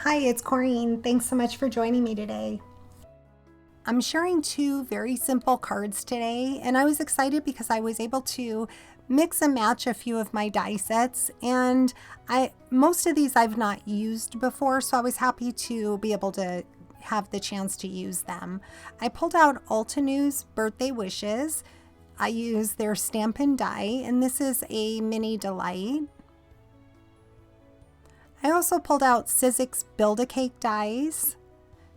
Hi, it's Corrine. Thanks so much for joining me today. I'm sharing two very simple cards today, and I was excited because I was able to mix and match a few of my die sets, and most of these I've not used before, so I was happy to be able to have the chance to use them. I pulled out Altenew's Birthday Wishes. I used their Stampin' Die, and this is a mini delight. I also pulled out Sizzix Build-A-Cake dies,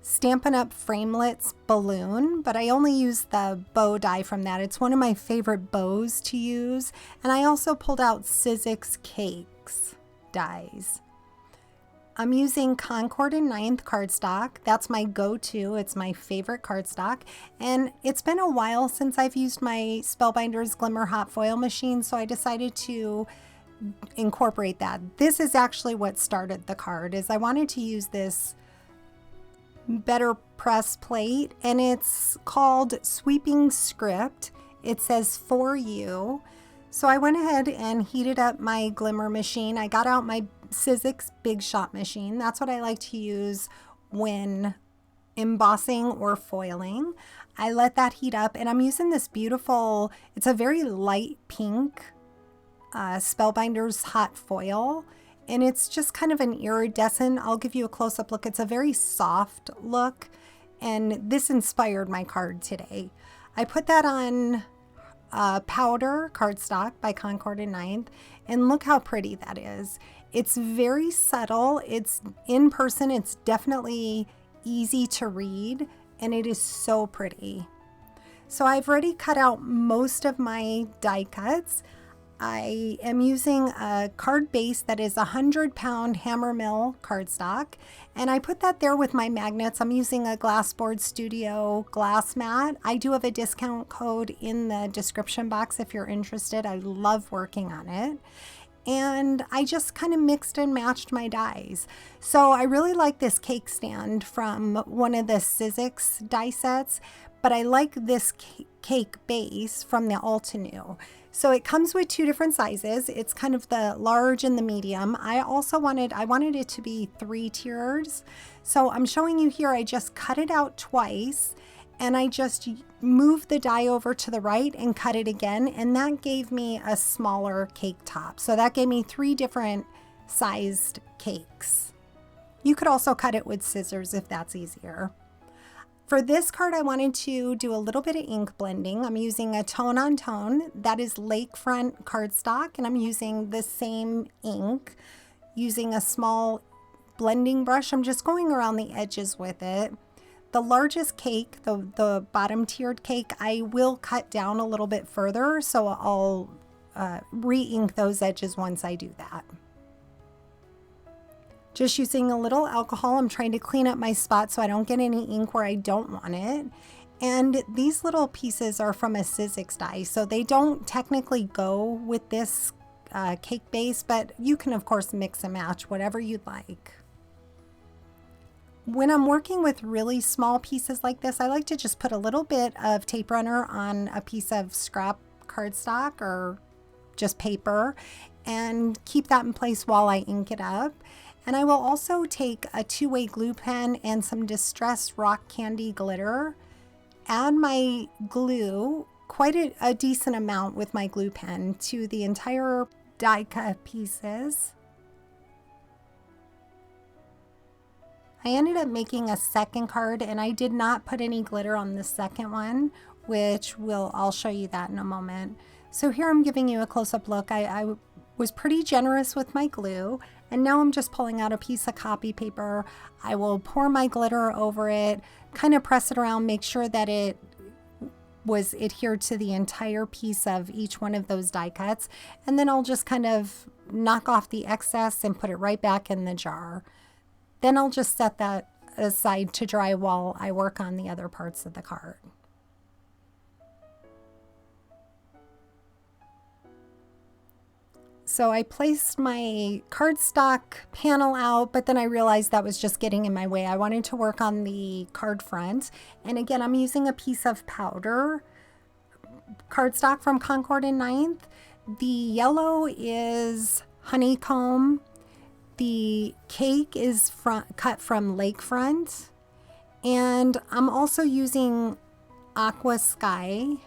Stampin' Up! Framelits balloon, but I only used the bow die from that. It's one of my favorite bows to use. And I also pulled out Sizzix Cakes dies. I'm using Concord 9th cardstock. That's my go-to. It's my favorite cardstock. And it's been a while since I've used my Spellbinders Glimmer Hot Foil machine, so I decided to incorporate that. This is actually what started the card, is I wanted to use this Betterpress plate, and it's called Sweeping Script. It says for you. So I went ahead and heated up my glimmer machine. I got out my Sizzix Big Shot machine. That's what I like to use when embossing or foiling. I let that heat up, and I'm using this beautiful, it's a very light pink Spellbinders hot foil, and it's just kind of an iridescent. I'll give you a close-up look. It's a very soft look, and this inspired my card today. I put that on powder cardstock by Concord 9th, and look how pretty that is. It's very subtle. It's in person. It's definitely easy to read, and it is so pretty. So I've already cut out most of my die cuts. I am using a card base that is 100-pound hammer mill cardstock, and I put that there with my magnets. I'm using a Glassboard Studio glass mat. I do have a discount code in the description box if you're interested. I love working on it. And I just kind of mixed and matched my dies. So I really like this cake stand from one of the Sizzix die sets, but I like this cake base from the Altenew. So it comes with two different sizes. It's kind of the large and the medium. I wanted it to be 3 tiers. So I'm showing you here, I just cut it out twice, and I just moved the die over to the right and cut it again, and that gave me a smaller cake top. So that gave me 3 different sized cakes. You could also cut it with scissors if that's easier. For this card, I wanted to do a little bit of ink blending. I'm using a tone on tone. That is Lakefront cardstock, and I'm using the same ink. Using a small blending brush, I'm just going around the edges with it. The largest cake, the bottom tiered cake, I will cut down a little bit further, so I'll re-ink those edges once I do that. Just using a little alcohol, I'm trying to clean up my spot so I don't get any ink where I don't want it. And these little pieces are from a Sizzix die, so they don't technically go with this cake base, but you can of course mix and match whatever you'd like. When I'm working with really small pieces like this, I like to just put a little bit of tape runner on a piece of scrap cardstock or just paper and keep that in place while I ink it up. And I will also take a 2-way glue pen and some distressed rock candy glitter, add my glue, quite a decent amount with my glue pen, to the entire die cut pieces. I ended up making a second card, and I did not put any glitter on the second one, which I'll show you that in a moment. So here I'm giving you a close-up look. I was pretty generous with my glue, and now I'm just pulling out a piece of copy paper. I will pour my glitter over it, kind of press it around, make sure that it was adhered to the entire piece of each one of those die cuts, and then I'll just kind of knock off the excess and put it right back in the jar. Then I'll just set that aside to dry while I work on the other parts of the card. So I placed my cardstock panel out, but then I realized that was just getting in my way. I wanted to work on the card front. And again, I'm using a piece of powder cardstock from Concord 9th. The yellow is honeycomb. The cake is cut from Lakefront, and I'm also using Aqua Sky.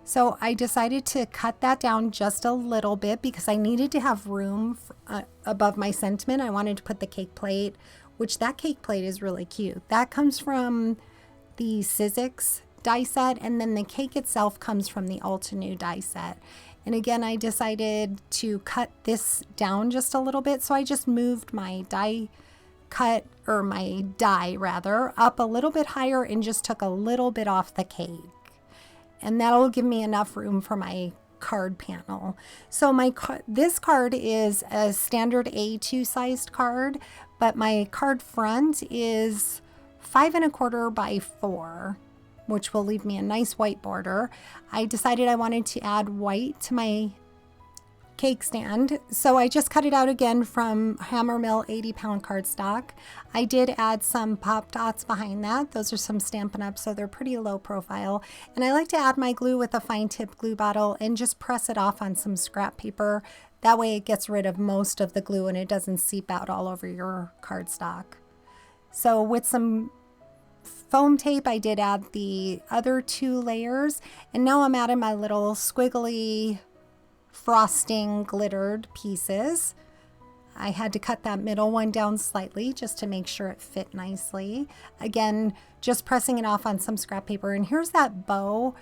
So I decided to cut that down just a little bit because I needed to have room above my sentiment. I wanted to put the cake plate, which that cake plate is really cute. That comes from the Sizzix die set, and then the cake itself comes from the Altenew die set. And again, I decided to cut this down just a little bit, so I just moved my die rather, up a little bit higher and just took a little bit off the cake. And that'll give me enough room for my card panel. So this card is a standard A2 sized card, but my card front is 5 1/4 by 4, which will leave me a nice white border. I decided I wanted to add white to my cake stand, so I just cut it out again from Hammermill 80-pound cardstock. I did add some pop dots behind that. Those are some Stampin' Up, so they're pretty low profile. And I like to add my glue with a fine tip glue bottle and just press it off on some scrap paper. That way it gets rid of most of the glue and it doesn't seep out all over your cardstock. So with some foam tape, I did add the other 2 layers, and now I'm adding my little squiggly frosting glittered pieces. I had to cut that middle one down slightly just to make sure it fit nicely. Again, just pressing it off on some scrap paper. And here's that bow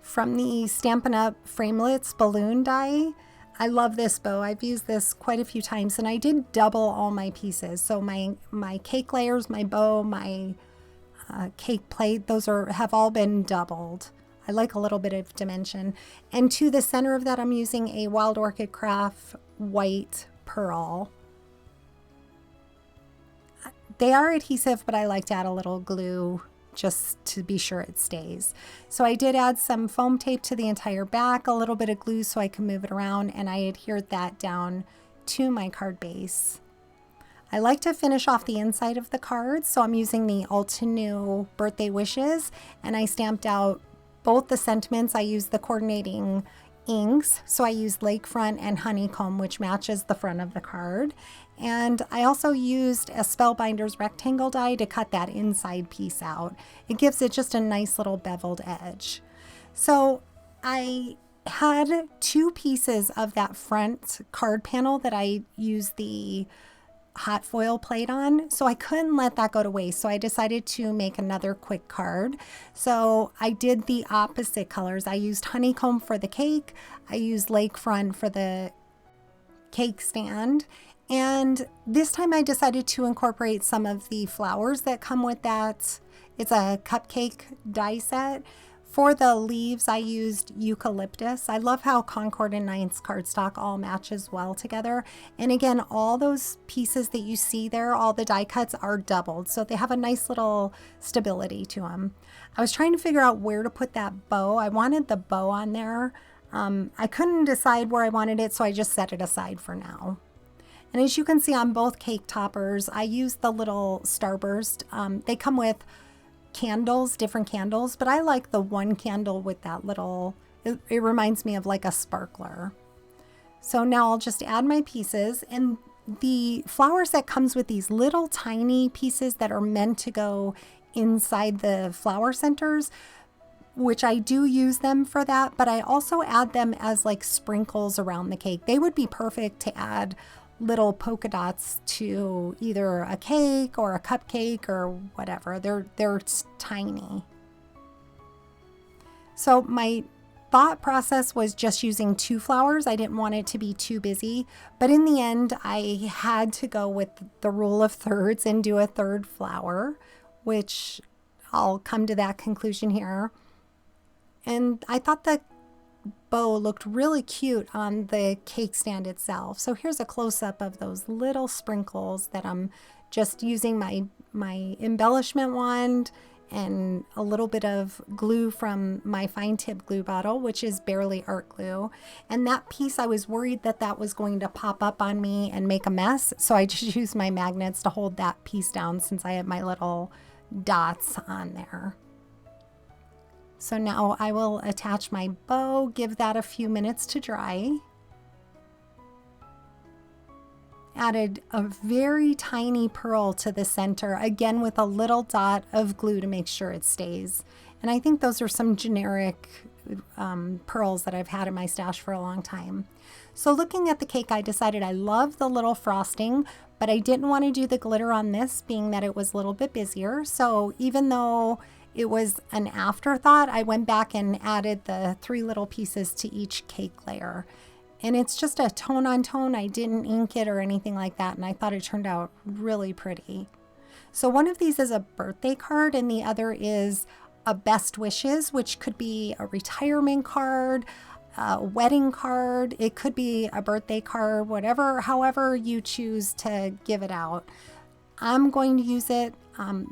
from the Stampin' Up! Framelits balloon die. I love this bow. I've used this quite a few times, and I did double all my pieces. So my cake layers, my bow, my cake plate, those have all been doubled. I like a little bit of dimension. And to the center of that, I'm using a Wild Orchid Craft white pearl. They are adhesive, but I like to add a little glue just to be sure it stays. So I did add some foam tape to the entire back, a little bit of glue so I can move it around, and I adhered that down to my card base. I like to finish off the inside of the card, so I'm using the Altenew Birthday Wishes, and I stamped out both the sentiments. I used the coordinating inks, so I used Lakefront and Honeycomb, which matches the front of the card. And I also used a Spellbinders rectangle die to cut that inside piece out. It gives it just a nice little beveled edge. So I had 2 pieces of that front card panel that I used the hot foil plate on, so I couldn't let that go to waste. So I decided to make another quick card. So I did the opposite colors. I used Honeycomb for the cake. I used Lakefront for the cake stand. And this time I decided to incorporate some of the flowers that come with that. It's a cupcake die set. For the leaves, I used eucalyptus. I love how Concord 9th cardstock all matches well together. And again, all those pieces that you see there, all the die cuts are doubled, so they have a nice little stability to them. I was trying to figure out where to put that bow. I wanted the bow on there. I couldn't decide where I wanted it, so I just set it aside for now. And as you can see on both cake toppers, I used the little Starburst. They come with candles, different candles, but I like the one candle with that little, it reminds me of like a sparkler. So now I'll just add my pieces, and the flower set comes with these little tiny pieces that are meant to go inside the flower centers, which I do use them for that, but I also add them as like sprinkles around the cake. They would be perfect to add little polka dots to either a cake or a cupcake or whatever. They're tiny. So my thought process was just using 2 flowers. I didn't want it to be too busy, but in the end I had to go with the rule of thirds and do a 3rd flower, which I'll come to that conclusion here. And I thought the bow looked really cute on the cake stand itself. So here's a close-up of those little sprinkles that I'm just using my embellishment wand and a little bit of glue from my fine tip glue bottle, which is barely art glue. And that piece, I was worried that that was going to pop up on me and make a mess, so I just used my magnets to hold that piece down since I have my little dots on there. So now I will attach my bow, give that a few minutes to dry. added a very tiny pearl to the center, again with a little dot of glue to make sure it stays. And I think those are some generic pearls that I've had in my stash for a long time. So looking at the cake, I decided I love the little frosting, but I didn't want to do the glitter on this, being that it was a little bit busier. So even though it was an afterthought, I went back and added the 3 little pieces to each cake layer. And it's just a tone on tone. I didn't ink it or anything like that, and I thought it turned out really pretty. So one of these is a birthday card, and the other is a best wishes, which could be a retirement card, a wedding card, it could be a birthday card, whatever, however you choose to give it out. I'm going to use it.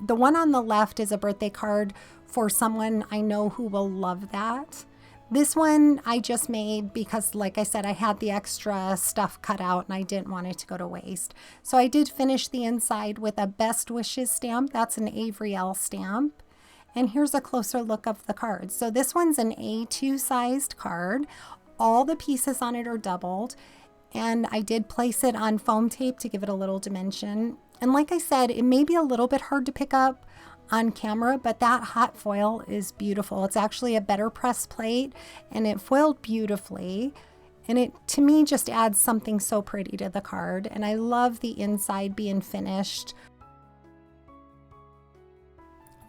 The one on the left is a birthday card for someone I know who will love that. This one I just made because, like I said, I had the extra stuff cut out and I didn't want it to go to waste. So I did finish the inside with a best wishes stamp. That's an Avery L stamp. And here's a closer look of the card. So this one's an A2 sized card. All the pieces on it are doubled. And I did place it on foam tape to give it a little dimension. And like I said, it may be a little bit hard to pick up on camera, but that hot foil is beautiful. It's actually a Betterpress plate and it foiled beautifully. And it, to me, just adds something so pretty to the card. And I love the inside being finished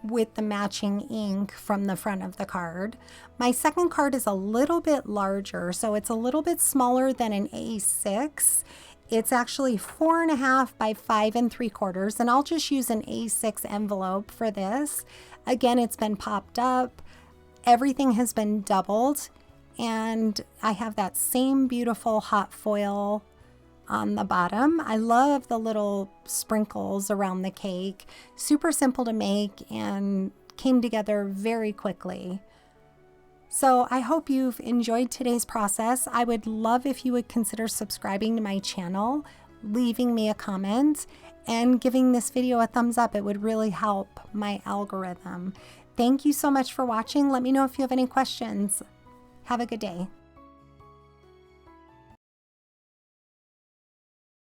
with the matching ink from the front of the card. My second card is a little bit larger, so it's a little bit smaller than an A6. It's actually 4.5 by 5 3/4, and I'll just use an A6 envelope for this. Again, it's been popped up. Everything has been doubled, and I have that same beautiful hot foil on the bottom. I love the little sprinkles around the cake. Super simple to make and came together very quickly. So I hope you've enjoyed today's process. I would love if you would consider subscribing to my channel, leaving me a comment, and giving this video a thumbs up. It would really help my algorithm. Thank you so much for watching. Let me know if you have any questions. Have a good day.